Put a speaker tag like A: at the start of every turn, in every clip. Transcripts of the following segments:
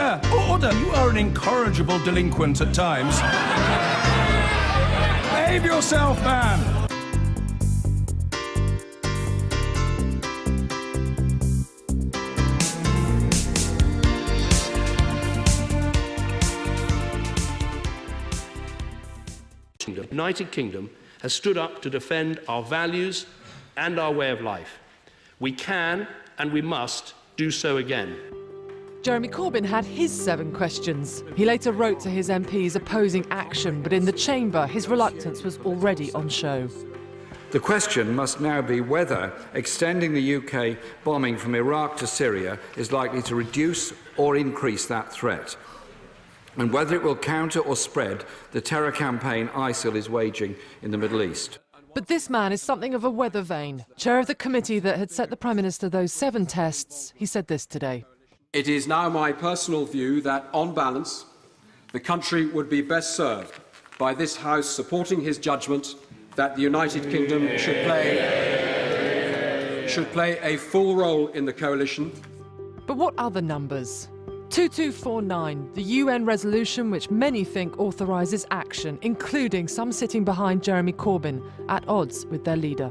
A: Order! Order! You are an incorrigible delinquent at times. Behave yourself, man!
B: The United Kingdom has stood up to defend our values and our way of life. We can and we must do so again.
C: Jeremy Corbyn had his 7 questions. He later wrote to his MPs opposing action, but in the chamber, his reluctance was already on show.
D: The question must now be whether extending the UK bombing from Iraq to Syria is likely to reduce or increase that threat, and whether it will counter or spread the terror campaign ISIL is waging in the Middle East.
C: But this man is something of a weather vane. Chair of the committee that had set the Prime Minister those 7 tests, he said this today.
E: It is now my personal view that, on balance, the country would be best served by this House supporting his judgment that the United Kingdom should play a full role in the coalition.
C: But what other numbers? 2249, the UN resolution which many think authorises action, including some sitting behind Jeremy Corbyn, at odds with their leader.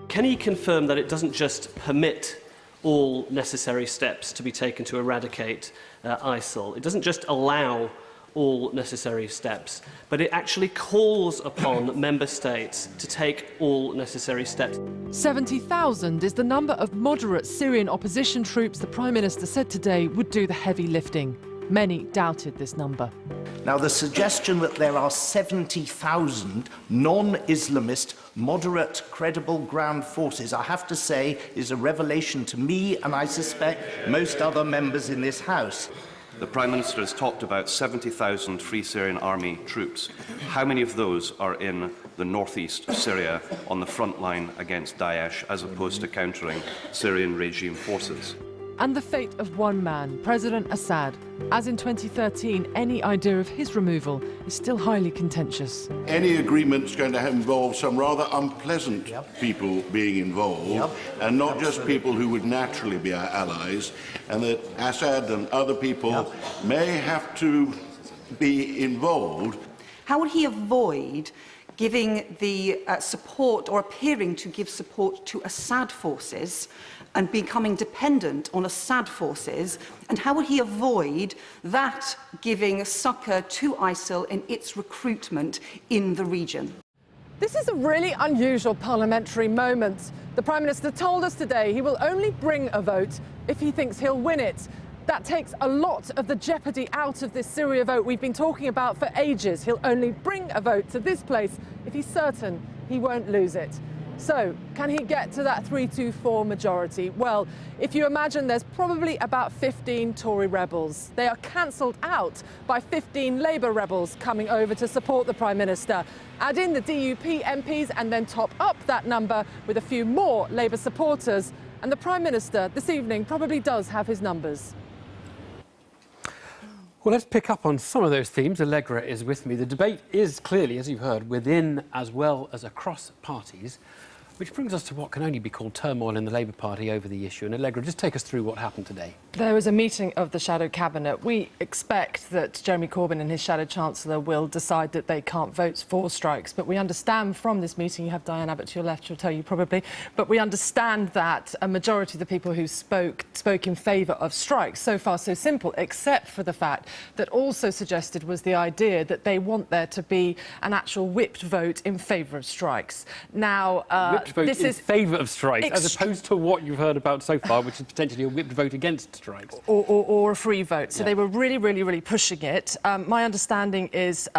F: Can he confirm that it doesn't just permit all necessary steps to be taken to eradicate ISIL? It doesn't just allow all necessary steps, but it actually calls upon member states to take all necessary steps.
C: 70,000 is the number of moderate Syrian opposition troops the Prime Minister said today would do the heavy lifting. Many doubted this number.
G: Now, the suggestion that there are 70,000 non-Islamist, moderate, credible ground forces, I have to say, is a revelation to me and I suspect most other members in this House.
H: The Prime Minister has talked about 70,000 Free Syrian Army troops. How many of those are in the northeast of Syria on the front line against Daesh, as opposed to countering Syrian regime forces?
C: And the fate of one man, President Assad. As in 2013, any idea of his removal is still highly contentious.
I: Any agreement's going to involve some rather unpleasant people being involved, and not just people who would naturally be our allies, and that Assad and other people may have to be involved.
J: How would he avoid giving the support or appearing to give support to Assad forces and becoming dependent on Assad forces? And how would he avoid that giving succour to ISIL in its recruitment in the region?
C: This is a really unusual parliamentary moment. The Prime Minister told us today he will only bring a vote if he thinks he'll win it. That takes a lot of the jeopardy out of this Syria vote we've been talking about for ages. He'll only bring a vote to this place if he's certain he won't lose it. So, can he get to that 3-2-4 majority? Well, if you imagine there's probably about 15 Tory rebels. They are cancelled out by 15 Labour rebels coming over to support the Prime Minister. Add in the DUP MPs and then top up that number with a few more Labour supporters. And the Prime Minister this evening probably does have his numbers.
K: Well, let's pick up on some of those themes. Allegra is with me. The debate is clearly, as you've heard, within as well as across parties, which brings us to what can only be called turmoil in the Labour Party over the issue. And Allegra, just take us through what happened today.
C: There was a meeting of the Shadow Cabinet. We expect that Jeremy Corbyn and his Shadow Chancellor will decide that they can't vote for strikes. But we understand from this meeting, you have Diane Abbott to your left, she'll tell you probably, but we understand that a majority of the people who spoke in favour of strikes. So far, so simple, except for the fact that also suggested was the idea that they want there to be an actual whipped vote in favour of strikes. Now,
K: vote this in favour of strikes, as opposed to what you've heard about so far, which is potentially a whipped vote against strikes.
C: Or a free vote. So they were really pushing it. My understanding is,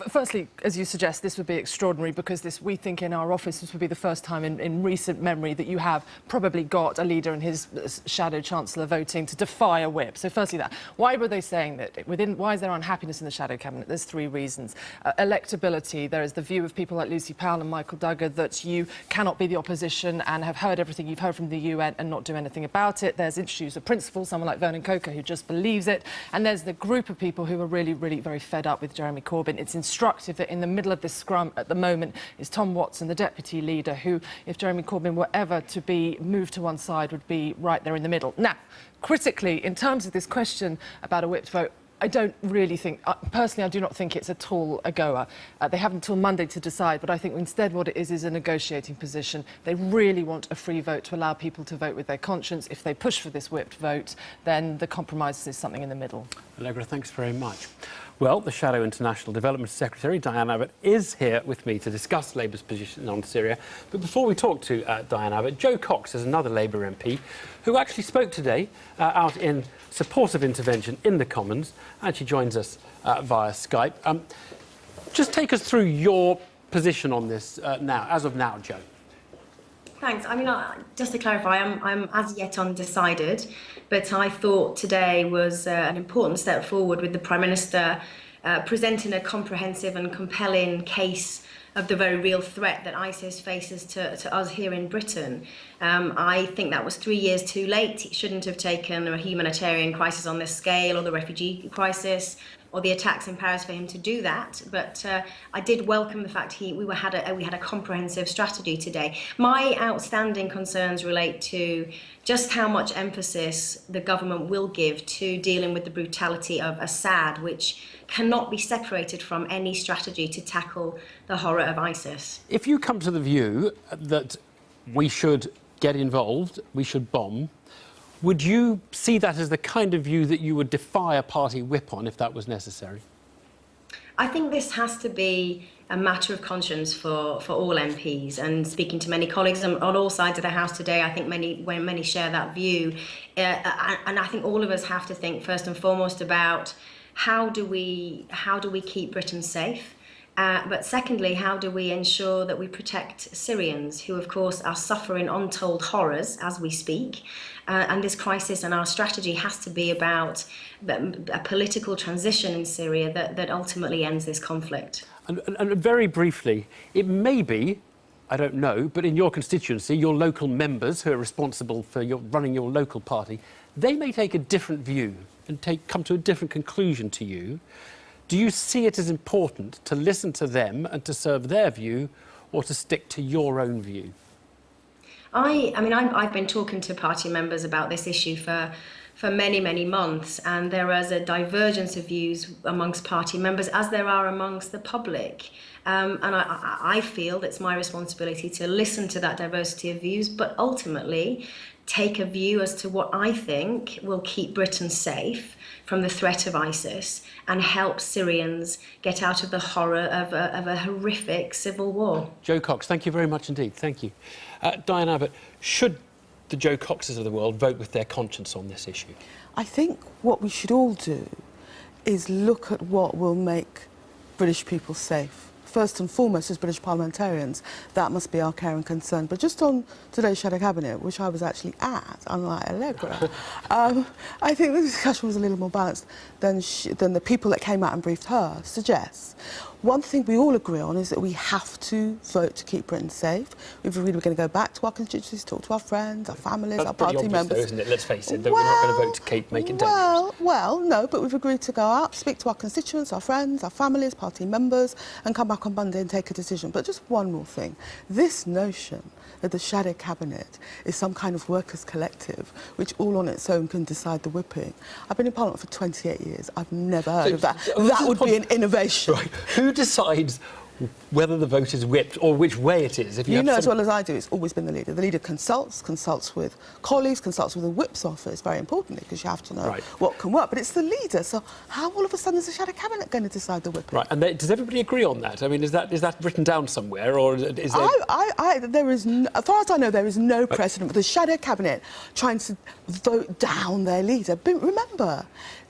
C: firstly, as you suggest, this would be extraordinary because we think in our office this would be the first time in recent memory that you have probably got a leader and his Shadow Chancellor voting to defy a whip. So firstly that. Why were they saying that? Why is there unhappiness in the Shadow Cabinet? There's 3 reasons. Electability. There is the view of people like Lucy Powell and Michael Duggar that you cannot cannot be the opposition and have heard everything you've heard from the UN and not do anything about it. There's issues of principle, someone like Vernon Coker who just believes it. And there's the group of people who are really, really very fed up with Jeremy Corbyn. It's instructive that in the middle of this scrum at the moment is Tom Watson, the deputy leader, who, if Jeremy Corbyn were ever to be moved to one side, would be right there in the middle. Now, critically, in terms of this question about a whipped vote, I don't really think, personally, I do not think it's at all a goer. They have until Monday to decide, but I think instead what it is a negotiating position. They really want a free vote to allow people to vote with their conscience. If they push for this whipped vote, then the compromise is something in the middle.
K: Allegra, thanks very much. Well, the Shadow International Development Secretary, Diane Abbott, is here with me to discuss Labour's position on Syria. But before we talk to Diane Abbott, Jo Cox is another Labour MP who actually spoke today out in support of intervention in the Commons, and she joins us via Skype. Just take us through your position on this now, as of now, Jo.
L: Thanks. I mean, just to clarify, I'm as yet undecided, but I thought today was an important step forward with the Prime Minister presenting a comprehensive and compelling case of the very real threat that ISIS faces to us here in Britain. I think that was 3 years too late. It shouldn't have taken a humanitarian crisis on this scale, or the refugee crisis, or the attacks in Paris for him to do that. But I did welcome the fact we had a comprehensive strategy today. My outstanding concerns relate to just how much emphasis the government will give to dealing with the brutality of Assad, which cannot be separated from any strategy to tackle the horror of ISIS.
K: If you come to the view that we should get involved, we should bomb, would you see that as the kind of view that you would defy a party whip on if that was necessary?
L: I think this has to be a matter of conscience for all MPs, and speaking to many colleagues on all sides of the House today, I think many share that view. And I think all of us have to think first and foremost about how do we keep Britain safe? But secondly, how do we ensure that we protect Syrians who, of course, are suffering untold horrors as we speak? And this crisis and our strategy has to be about a political transition in Syria that ultimately ends this conflict.
K: And very briefly, it may be, I don't know, but in your constituency, your local members who are responsible for running your local party, they may take a different view and come to a different conclusion to you. Do you see it as important to listen to them and to serve their view, or to stick to your own view?
L: I've been talking to party members about this issue for many months, and there is a divergence of views amongst party members, as there are amongst the public. And I feel it's my responsibility to listen to that diversity of views, but ultimately take a view as to what I think will keep Britain safe from the threat of ISIS and help Syrians get out of the horror of a horrific civil war.
K: Jo Cox, thank you very much indeed. Thank you. Diane Abbott, should the Jo Coxes of the world vote with their conscience on this issue?
M: I think what we should all do is look at what will make British people safe. First and foremost, as British parliamentarians, that must be our care and concern. But just on today's Shadow Cabinet, which I was actually at, unlike Allegra, I think the discussion was a little more balanced than the people that came out and briefed her suggests. One thing we all agree on is that we have to vote to keep Britain safe. We've agreed we're going to go back to our constituencies, talk to our friends, our families, our party members.
K: Though, isn't it? Let's face it, that we're not going to vote to make it dangerous.
M: Well, no, but we've agreed to go out, speak to our constituents, our friends, our families, party members, and come back on Monday and take a decision. But just one more thing. This notion that the Shadow Cabinet is some kind of workers' collective which all on its own can decide the whipping. I've been in Parliament for 28 years. I've never heard of that. That would be an innovation.
K: Right. Who decides whether the vote is whipped or which way it is? If you
M: know as well as I do, it's always been the leader. The leader consults with colleagues, consults with the whip's office, very importantly, because you have to know what can work. But it's the leader. So how all of a sudden is the Shadow Cabinet going to decide the whipping?
K: Right. And does everybody agree on that? I mean, is that written down somewhere, or is there...
M: there is, as far as I know, there is no precedent for the Shadow Cabinet trying to vote down their leader. But remember,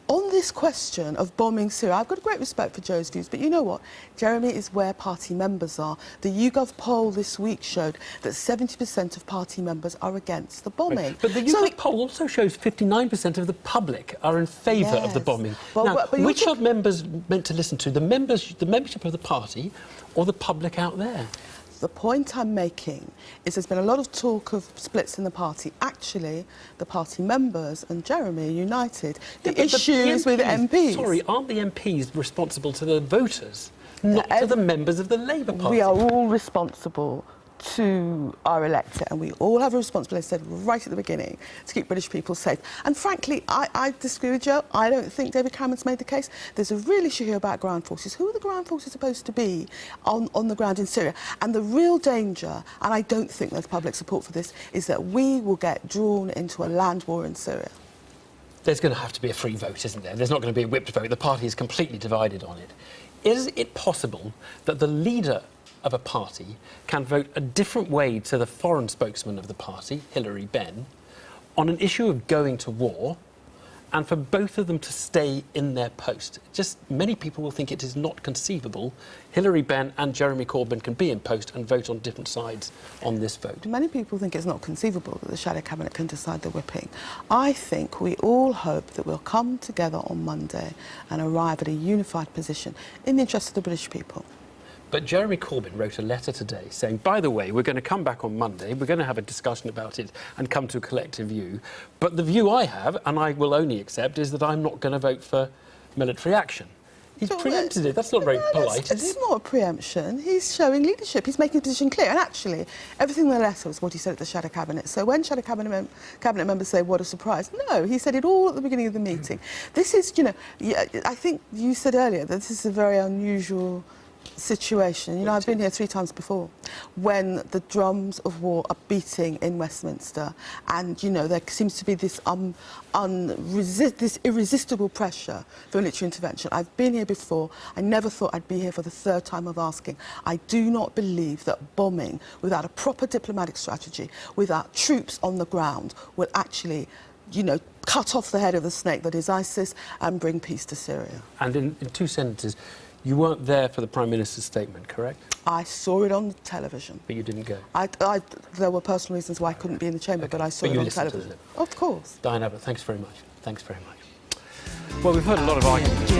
M: on this question of bombing Syria, I've got great respect for Jo's views, but you know what? Jeremy is where party members are. The YouGov poll this week showed that 70% of party members are against the bombing.
K: Right. But the YouGov poll also shows 59% of the public are in favour of the bombing. But which are members meant to listen to? The membership of the party or the public out there?
M: The point I'm making is there's been a lot of talk of splits in the party. Actually, the party members and Jeremy are united. The issue is with MPs.
K: Sorry, aren't the MPs responsible to the voters, not to the members of the Labour Party?
M: We are all responsible to our electorate, and we all have a responsibility, I said right at the beginning, to keep British people safe. And frankly, I disagree with Joe. I don't think David Cameron's made the case. There's a real issue here about ground forces. Who are the ground forces supposed to be on the ground in Syria? And the real danger, and I don't think there's public support for this, is that we will get drawn into a land war in Syria.
K: There's going to have to be a free vote, isn't there? There's not going to be a whipped vote. The party is completely divided on it. Is it possible that the leader of a party can vote a different way to the foreign spokesman of the party, Hilary Benn, on an issue of going to war, and for both of them to stay in their post? Just many people will think it is not conceivable Hilary Benn and Jeremy Corbyn can be in post and vote on different sides on this vote.
M: Many people think it's not conceivable that the Shadow Cabinet can decide the whipping. I think we all hope that we'll come together on Monday and arrive at a unified position in the interest of the British people.
K: But Jeremy Corbyn wrote a letter today saying, by the way, we're going to come back on Monday, we're going to have a discussion about it and come to a collective view. But the view I have, and I will only accept, is that I'm not going to vote for military action. He's preempted it. That's not very polite, is it?
M: It's not a preemption. He's showing leadership. He's making a position clear. And actually, everything in the letter was what he said at the Shadow Cabinet. So when Shadow Cabinet members say, what a surprise, no, he said it all at the beginning of the meeting. This is, you know, I think you said earlier that this is a very unusual situation. You know, I've been here 3 times before when the drums of war are beating in Westminster, and, you know, there seems to be this this irresistible pressure for military intervention. I've been here before. I never thought I'd be here for the 3rd time of asking. I do not believe that bombing without a proper diplomatic strategy, without troops on the ground, will actually, you know, cut off the head of the snake that is ISIS and bring peace to Syria.
K: And in 2 sentences, you weren't there for the Prime Minister's statement, correct?
M: I saw it on television.
K: But you didn't go?
M: There were personal reasons why I couldn't be in the chamber, but I saw it on television. Of course.
K: Diane Abbott, thanks very much. Thanks very much. Well, we've heard a lot of arguments.